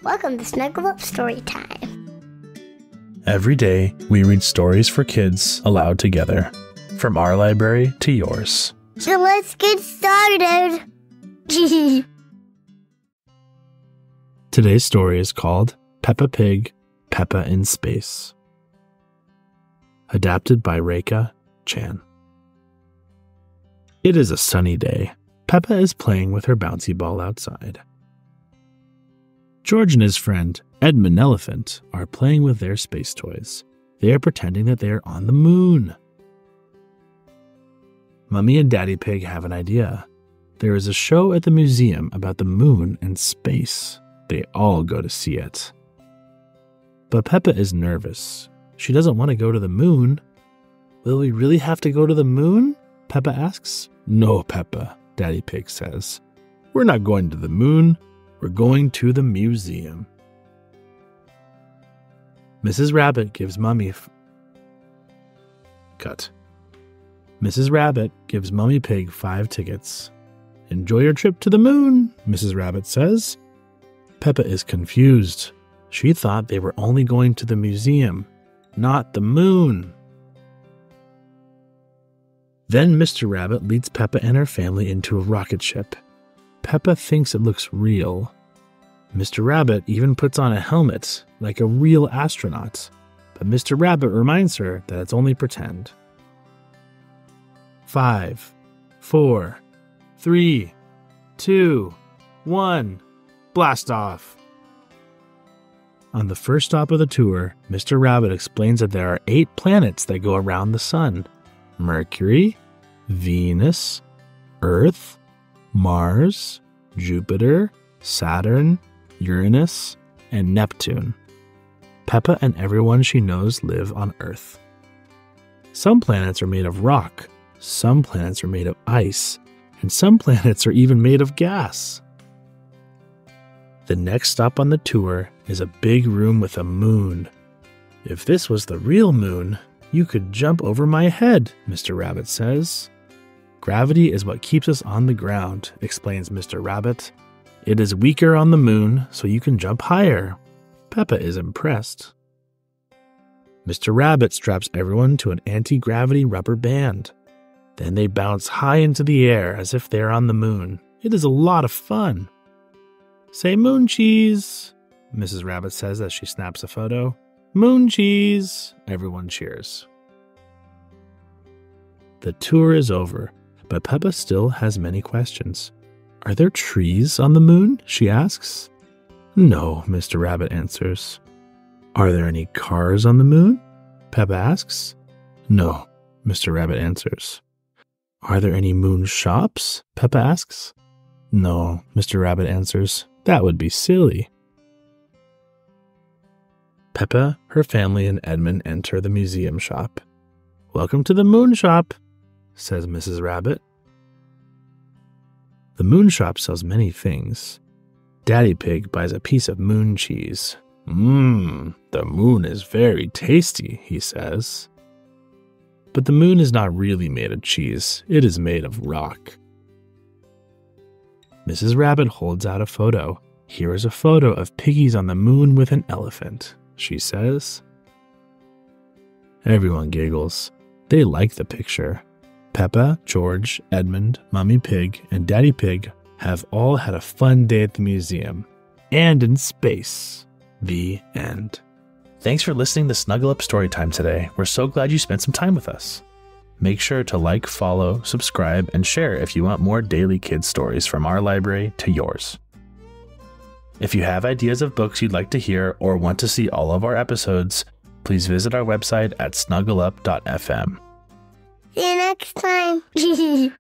Welcome to Snuggle Up Story Time. Every day, we read stories for kids aloud together, from our library to yours. So let's get started. Today's story is called Peppa Pig, Peppa in Space. Adapted by Reika Chan. It is a sunny day. Peppa is playing with her bouncy ball outside. George and his friend, Edmund Elephant, are playing with their space toys. They are pretending that they are on the moon. Mummy and Daddy Pig have an idea. There is a show at the museum about the moon and space. They all go to see it. But Peppa is nervous. She doesn't want to go to the moon. Will we really have to go to the moon? Peppa asks. No, Peppa, Daddy Pig says. We're not going to the moon. We're going to the museum. Mrs. Rabbit gives Mummy Mrs. Rabbit gives Mummy Pig 5 tickets. Enjoy your trip to the moon, Mrs. Rabbit says. Peppa is confused. She thought they were only going to the museum, not the moon. Then Mr. Rabbit leads Peppa and her family into a rocket ship. Peppa thinks it looks real. Mr. Rabbit even puts on a helmet, like a real astronaut. But Mr. Rabbit reminds her that it's only pretend. 5, 4, 3, 2, 1, blast off! On the first stop of the tour, Mr. Rabbit explains that there are 8 planets that go around the sun. Mercury, Venus, Earth, Mars, Jupiter, Saturn, Uranus, and Neptune. Peppa and everyone she knows live on Earth. Some planets are made of rock, some planets are made of ice, and some planets are even made of gas. The next stop on the tour is a big room with a moon. If this was the real moon, you could jump over my head, Mr. Rabbit says. Gravity is what keeps us on the ground, explains Mr. Rabbit. It is weaker on the moon, so you can jump higher. Peppa is impressed. Mr. Rabbit straps everyone to an anti-gravity rubber band. Then they bounce high into the air as if they're on the moon. It is a lot of fun. Say moon cheese, Mrs. Rabbit says as she snaps a photo. Moon cheese! Everyone cheers. The tour is over, but Peppa still has many questions. Are there trees on the moon? She asks. No, Mr. Rabbit answers. Are there any cars on the moon? Peppa asks. No, Mr. Rabbit answers. Are there any moon shops? Peppa asks. No, Mr. Rabbit answers. That would be silly. Peppa, her family, and Edmund enter the museum shop. Welcome to the moon shop, says Mrs. Rabbit. The moon shop sells many things. Daddy Pig buys a piece of moon cheese. The moon is very tasty, he says. But the moon is not really made of cheese. It is made of rock. Mrs. Rabbit holds out a photo. Here is a photo of piggies on the moon with an elephant, she says. Everyone giggles. They like the picture. Peppa, George, Edmund, Mummy Pig, and Daddy Pig have all had a fun day at the museum. And in space. The end. Thanks for listening to Snuggle Up Storytime today. We're so glad you spent some time with us. Make sure to like, follow, subscribe, and share if you want more daily kids stories from our library to yours. If you have ideas of books you'd like to hear or want to see all of our episodes, please visit our website at snuggleup.fm. See you next time.